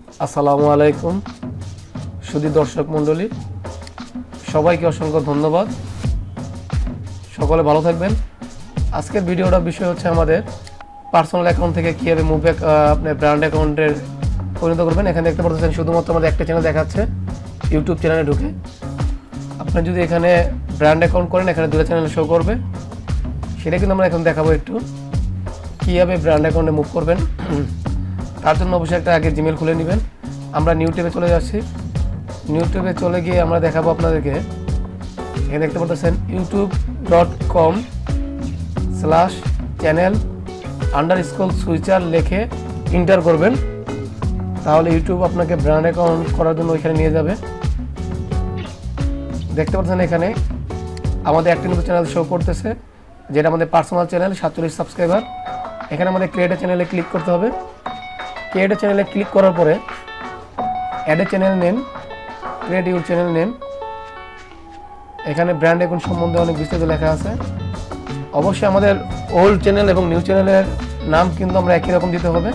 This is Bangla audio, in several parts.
আসসালামু আলাইকুম সুধী দর্শক মণ্ডলী, সবাইকে অসংখ্য ধন্যবাদ। সকলে ভালো থাকবেন। আজকের ভিডিওটার বিষয় হচ্ছে আমাদের পার্সোনাল অ্যাকাউন্ট থেকে কীভাবে মুভ আপনার ব্র্যান্ড অ্যাকাউন্টের পরিণত করবেন। এখানে দেখতে পাচ্ছেন শুধুমাত্র আমাদের একটা চ্যানেল দেখাচ্ছে, ইউটিউব চ্যানেলে ঢুকে। আপনি যদি এখানে ব্র্যান্ড অ্যাকাউন্ট করেন, এখানে দুটো চ্যানেল শো করবে। সেটা কিন্তু আমরা এখন দেখাবো একটু কীভাবে ব্র্যান্ড অ্যাকাউন্টে মুভ করবেন। তার জন্য অবশ্যই একটা আগে জিমেল খুলে নেবেন। আমরা নিউটিউবে চলে যাচ্ছি। নিউটিউবে চলে গিয়ে আমরা দেখাবো আপনাদেরকে, এখানে দেখতে পাচ্ছেন youtube.com/channel_switcher লিখে এন্টার করবেন। তাহলে ইউটিউব আপনাকে ব্র্যান্ড অ্যাকাউন্ট করার জন্য ওইখানে নিয়ে যাবে। দেখতে পাচ্ছেন এখানে আমাদের একটি নতুন চ্যানেল শো করতেছে, যেটা আমাদের পার্সোনাল চ্যানেল, 47 সাবস্ক্রাইবার। এখানে আমাদের ক্রিয়েট এ চ্যানেলে ক্লিক করতে হবে। ক্রিয়েট এ চ্যানেলে ক্লিক করার পরে add a channel name, create your channel name. এখানে ব্র্যান্ড অ্যাকাউন্ট সম্বন্ধে অনেক বিস্তারিত লেখা আছে। অবশ্যই আমাদের ওল্ড চ্যানেল এবং নিউ চ্যানেলের নাম কিন্তু আমরা একই রকম দিতে হবে।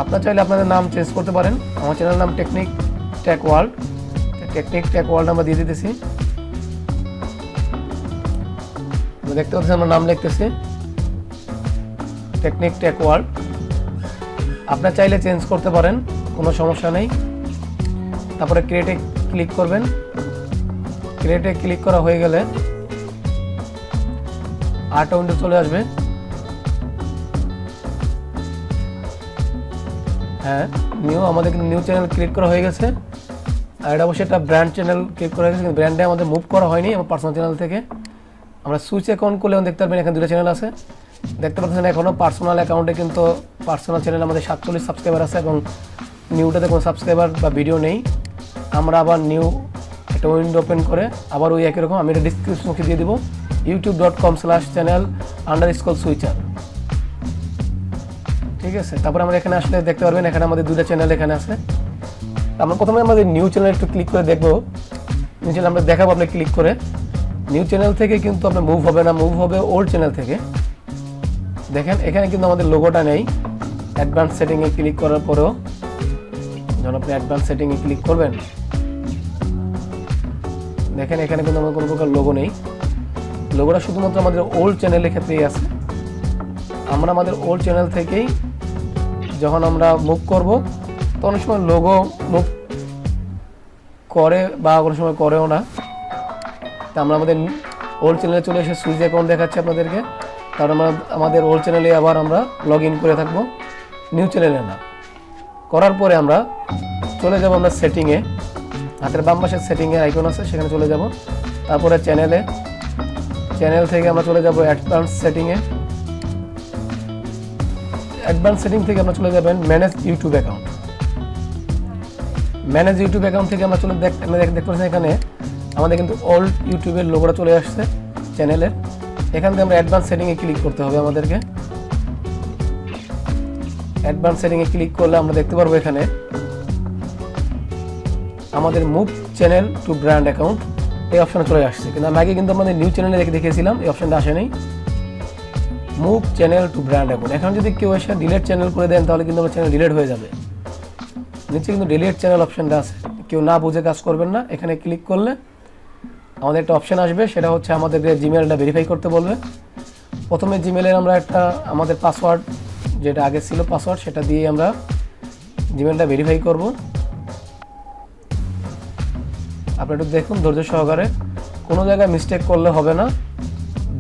আপনারা চাইলে আপনাদের নাম চেঞ্জ করতে পারেন। আমার চ্যানেলের নাম technique tech world. Technique tech world আমরা দিয়ে দিতেছি। দেখতে পাচ্ছি আমরা নাম লিখতেছি টেকনিক টেক ওয়ার্ল্ড। আপনারা চাইলে চেঞ্জ করতে পারেন, কোনো সমস্যা নেই। তারপরে ক্রিয়েটে ক্লিক করবেন। ক্রিয়েটে ক্লিক করা হয়ে গেলে আরেকটা উইন্ডো চলে আসবে। হ্যাঁ, আমাদের কিন্তু নিউ চ্যানেল ক্রিয়েট করা হয়ে গেছে। আর এটা অবশ্যই একটা ব্র্যান্ড চ্যানেল ক্রিয়েট করা হয়ে গেছে, কিন্তু ব্র্যান্ডে আমাদের মুভ করা হয়নি আমার পার্সোনাল চ্যানেল থেকে। আমরা সুইচ অ্যাকাউন্ট করলে দেখতে পারবেন এখানে দুটো চ্যানেল আছে। দেখতে পাচ্ছেন এখনও পার্সোনাল অ্যাকাউন্টে কিন্তু পার্সোনাল চ্যানেল আমাদের 47 সাবস্ক্রাইবার আছে এবং নিউটাতে কোনো সাবস্ক্রাইবার বা ভিডিও নেই। আমরা আবার নিউ একটা উইন্ডো ওপেন করে আবার ওই একই রকম আমি এটা ডিসক্রিপশন মুখে দিয়ে দেবো, youtube.com/channel_switcher। ঠিক আছে, তারপরে আমরা এখানে আসলে দেখতে পারবেন এখানে আমাদের দুটো চ্যানেল এখানে আছে। আমরা প্রথমে আমাদের নিউ চ্যানেল একটু ক্লিক করে দেখবো। নিউ চ্যানেল আমরা দেখাবো আপনি ক্লিক করে। নিউ চ্যানেল থেকে কিন্তু আপনার মুভ হবে না, মুভ হবে ওল্ড চ্যানেল থেকে। দেখেন এখানে কিন্তু আমাদের লোগোটা নেই। অ্যাডভান্স সেটিংয়ে ক্লিক করার পরেও যখন আপনি অ্যাডভান্স সেটিংয়ে ক্লিক করবেন, দেখেন এখানে কিন্তু আমাদের কোনো প্রকার লোগো নেই। লোগোটা শুধুমাত্র আমাদের ওল্ড চ্যানেলের ক্ষেত্রেই আছে। আমরা আমাদের ওল্ড চ্যানেল থেকেই যখন আমরা মুভ করব, তখন অনেক সময় লোগো মুভ করে বা কোনো সময় করেও না। তা আমরা আমাদের ওল্ড চ্যানেলে চলে এসে সুইচ অ্যাকাউন্ট দেখাচ্ছি আপনাদেরকে। কারণ আমরা আমাদের ওল্ড চ্যানেলে আবার আমরা লগ ইন করে থাকবো, নিউ চ্যানেলে না। করার পরে আমরা চলে যাব আমরা সেটিংয়ে, হাতের বাম পাশের সেটিংয়ে আইকন আছে, সেখানে চলে যাব। তারপরে চ্যানেল থেকে আমরা চলে যাব অ্যাডভান্স সেটিংয়ে। অ্যাডভান্স সেটিং থেকে আমরা চলে যাবেন manage YouTube account. Manage YouTube account থেকে আমরা দেখতে পাচ্ছি এখানে আমাদের কিন্তু ওল্ড ইউটিউবের লোগোটা চলে আসছে চ্যানেলের। এখান থেকে আমরা অ্যাডভান্স সেটিংয়ে ক্লিক করতে হবে আমাদেরকে। অ্যাডভান্স সেটিংয়ে ক্লিক করলে আমরা দেখতে পারবো এখানে আমাদের move channel two brand account এই অপশানে চলে আসছে। কিন্তু আমি আগে কিন্তু আমাদের নিউ চ্যানেলে দেখিয়েছিলাম, এই অপশানটা আসেনি। Move channel two brand account. এখন যদি কেউ এসে ডিলিট চ্যানেল করে দেন, তাহলে কিন্তু আমার চ্যানেল ডিলিট হয়ে যাবে। নিচে কিন্তু ডিলিট চ্যানেল অপশানটা আছে, কেউ না বুঝে কাজ করবেন না। এখানে ক্লিক করলে আমাদের একটা অপশান আসবে, সেটা হচ্ছে আমাদের জিমেলটা ভেরিফাই করতে বলবে। প্রথমে জিমেলের আমরা একটা আমাদের পাসওয়ার্ড, যেটা আগে ছিল পাসওয়ার্ড, সেটা দিয়ে আমরা জিমেলটা ভেরিফাই করব। আপনি একটু দেখুন ধৈর্য সহকারে, কোনো জায়গায় মিস্টেক করলে হবে না,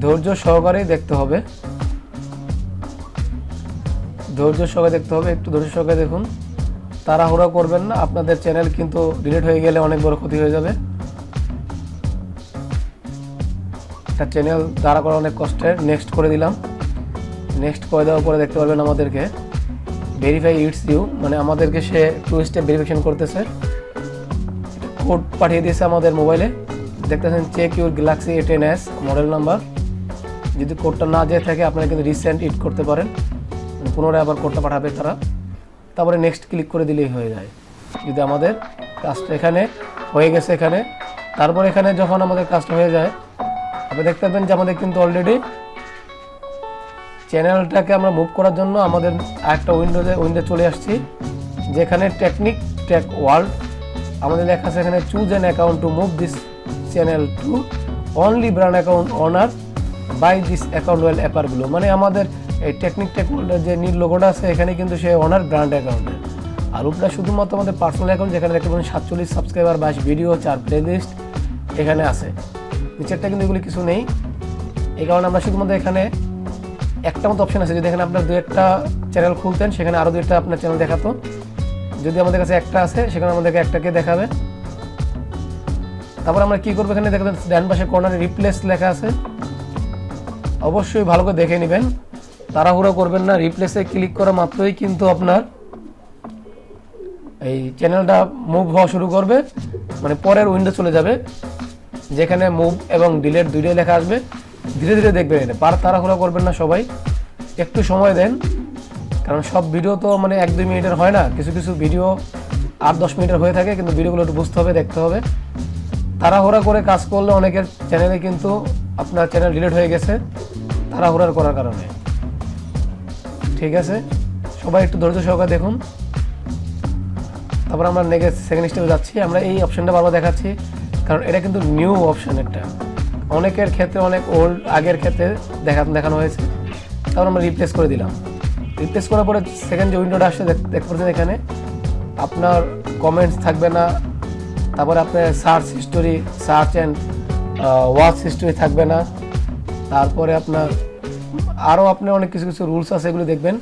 ধৈর্য সহকারেই দেখতে হবে। ধৈর্য সহকারে দেখতে হবে, একটু ধৈর্য সহকারে দেখুন, তাড়াহুড়া করবেন না। আপনাদের চ্যানেল কিন্তু ডিলিট হয়ে গেলে অনেক বড় ক্ষতি হয়ে যাবে। একটা চ্যানেল দাঁড়া করা অনেক কষ্টের। নেক্সট করে দিলাম। নেক্সট করে দেওয়ার পরে দেখতে পারবেন আমাদেরকে ভেরিফাই ইটস ইউ, মানে আমাদেরকে সে 2 স্টেপ ভেরিফিকেশন করতেছে। কোড পাঠিয়ে দিয়েছে আমাদের মোবাইলে, দেখতেছেন check your Galaxy A10s model number. যদি কোডটা না যেয়ে থাকে আপনারা কিন্তু রিসেন্ট ইট করতে পারেন, পুনরায় আবার কোডটা পাঠাবে তারা। তারপরে নেক্সট ক্লিক করে দিলেই হয়ে যায়। যদি আমাদের কাজটা এখানে হয়ে গেছে এখানে, তারপর এখানে যখন আমাদের কাজটা হয়ে যায়, আপনি দেখতে পাবেন যে আমাদের কিন্তু অলরেডি চ্যানেলটাকে আমরা মুভ করার জন্য আমাদের আরেকটা উইন্ডো চলে আসছি, যেখানে টেকনিক টেক ওয়ার্ল্ড আমাদের লেখা আছে এখানে choose an account to move this channel to only brand account owner by this account well অ্যাপারগুলো, মানে আমাদের এই টেকনিক টেক ওয়ার্ল্ডের যে নীল লোগোটা আছে এখানে কিন্তু সে অনার ব্র্যান্ড অ্যাকাউন্টের। আর উপরে শুধুমাত্র আমাদের পার্সোনাল অ্যাকাউন্ট, যেখানে দেখতে পাবেন 47 সাবস্ক্রাইবার, 22 ভিডিও, 4 প্লেলিস্ট এখানে আছে। নিচেরটা কিন্তু এগুলি কিছু নেই, এই কারণে আমরা শুধুমাত্র এখানে একটা মতো অপশন আছে। যদি এখানে আপনার 2-1টা চ্যানেল খুলতেন সেখানে আরও 2-1টা আপনার চ্যানেল দেখাতো। যদি আমাদের কাছে একটা আছে সেখানে আমাদেরকে একটাকে দেখাবে। তারপর আমরা কী করবো, এখানে দেখবেন ডান পাশে কর্নারে রিপ্লেস লেখা আছে, অবশ্যই ভালো করে দেখে নেবেন, তাড়াহুড়ো করবেন না। রিপ্লেসে ক্লিক করা মাত্রই কিন্তু আপনার এই চ্যানেলটা মুভ হওয়া শুরু করবে, মানে পরের উইন্ডো চলে যাবে যেখানে মুভ এবং ডিলেট দুইটাই লেখা আসবে। ধীরে ধীরে দেখবেন, এটা তাড়াহুড়ো করবেন না, সবাই একটু সময় দেন, কারণ সব ভিডিও তো মানে 1-2 মিনিটের হয় না, কিছু কিছু ভিডিও 8-10 মিনিটের হয়ে থাকে, কিন্তু ভিডিওগুলো একটু বুঝতে হবে, দেখতে হবে। তাড়াহুড়া করে কাজ করলে অনেকের চ্যানেলে কিন্তু আপনার চ্যানেল ডিলিট হয়ে গেছে তাড়াহুড়ার করার কারণে। ঠিক আছে, সবাই একটু ধৈর্য সহকারে দেখুন। তারপর আমরা নেক্সট সেকেন্ড স্টেপে যাচ্ছি। আমরা এই অপশনটা বারবার দেখাচ্ছি কারণ এটা কিন্তু নিউ অপশন, একটা অনেকের ক্ষেত্রে অনেক ওল্ড আগের ক্ষেত্রে দেখানো হয়েছে। তারপর আমরা রিপ্লেস করে দিলাম। রিপ্লেস করার পরে সেকেন্ড যে উইন্ডোটা আসছে দেখতে পাচ্ছেন, এখানে আপনার কমেন্টস থাকবে না, তারপরে আপনার search history, search and watch history থাকবে না, তারপরে আপনার আরও আপনার অনেক কিছু কিছু রুলস আছে, এগুলো দেখবেন।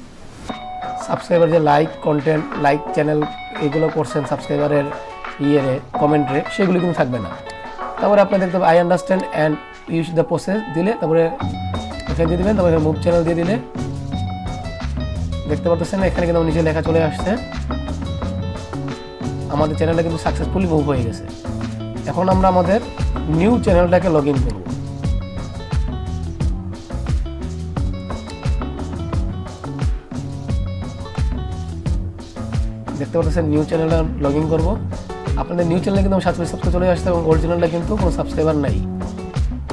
সাবস্ক্রাইবার যে লাইক কন্টেন্ট, লাইক চ্যানেল এগুলো করছেন সাবস্ক্রাইবারের কমেন্টে, সেগুলো কিন্তু থাকবে না। তারপরে আপনি দেখতে পাবেন I understand and use the process দিলে, তারপরে এখানে দিয়ে দেবেন, তারপরে মুভ চ্যানেল দিয়ে দিলে দেখতে পাচ্ছেন এখানে কিন্তু নিচে লেখা চলে আসছে আমাদের চ্যানেলটা কিন্তু সাকসেসফুলি মুভ হয়ে গেছে। এখন আমরা আমাদের নিউ চ্যানেলটাকে লগ ইন করব। দেখতে পাচ্ছেন নিউ চ্যানেলটা লগ ইন করবো। আপনাদের নিউ চ্যানেলে কিন্তু 7 সাবস্ক্রাইবার চলে আসছে এবং ওল্ড চ্যানেলটা কিন্তু কোনো সাবস্ক্রাইবার নাই।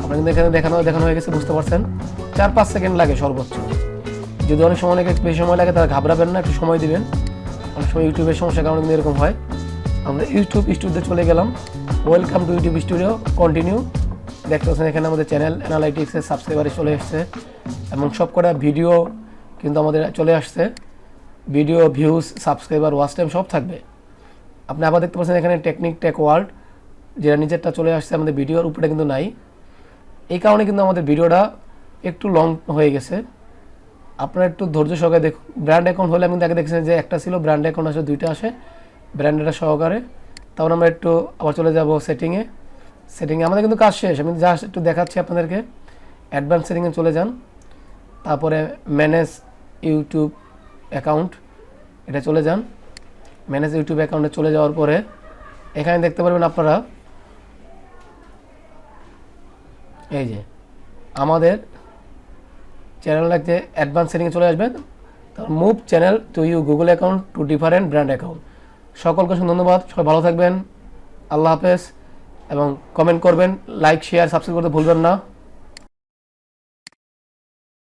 আপনার কিন্তু এখানে দেখানো হয়ে গেছে, বুঝতে পারছেন। 4-5 সেকেন্ড লাগে সর্বোচ্চ। যদি অনেক সময় লাগে, বেশি সময় লাগে, তারা ঘাবড়াবেন না, একটু সময় দিবেন। অনেক সময় ইউটিউবের সমস্যার কারণে কিন্তু এরকম হয়। আমরা ইউটিউব স্টুডিওতে চলে গেলাম। Welcome to YouTube studio, continue. দেখতে পাচ্ছেন এখানে আমাদের চ্যানেল অ্যানালাইটিক্সের সাবস্ক্রাইবারে চলে এসছে এবং সবকটা ভিডিও কিন্তু আমাদের চলে আসছে। Video, views, subscriber, watch time সব থাকবে। আপনি আবার দেখতে পাচ্ছেন এখানে টেকনিক টেক ওয়ার্ল্ড, যেটা নিচেরটা চলে আসছে, আমাদের ভিডিওর উপরে কিন্তু নাই। এই কারণে কিন্তু আমাদের ভিডিওটা একটু লং হয়ে গেছে। আপনারা একটু ধৈর্য সহকারে দেখুন। ব্র্যান্ড অ্যাকাউন্ট হলে আমি আগে দেখছেন যে একটা ছিল, ব্র্যান্ড অ্যাকাউন্ট আসে 2টা আসে, ব্র্যান্ডের সহকারে। তারপর আমরা একটু আবার চলে যাব সেটিংয়ে। আমাদের কিন্তু কাজ শেষ, আমি জাস্ট একটু দেখাচ্ছি আপনাদেরকে। অ্যাডভান্স সেটিংয়ে চলে যান, তারপরে ম্যানেজ ইউটিউব অ্যাকাউন্ট, এটা চলে যান। ম্যানেজ ইউটিউব অ্যাকাউন্টে চলে যাওয়ার পরে এখানে দেখতে পারবেন আপনারা এই যে আমাদের চ্যানেলটা যে অ্যাডভান্স সেটিংয়ে চলে আসবেন, তারপর move channel to you Google account to different brand account. সকলকে ধন্যবাদ, সবাই ভালো থাকবেন, আল্লাহ হাফেজ। এবং কমেন্ট করবেন, লাইক, শেয়ার, সাবস্ক্রাইব করতে ভুলবেন না।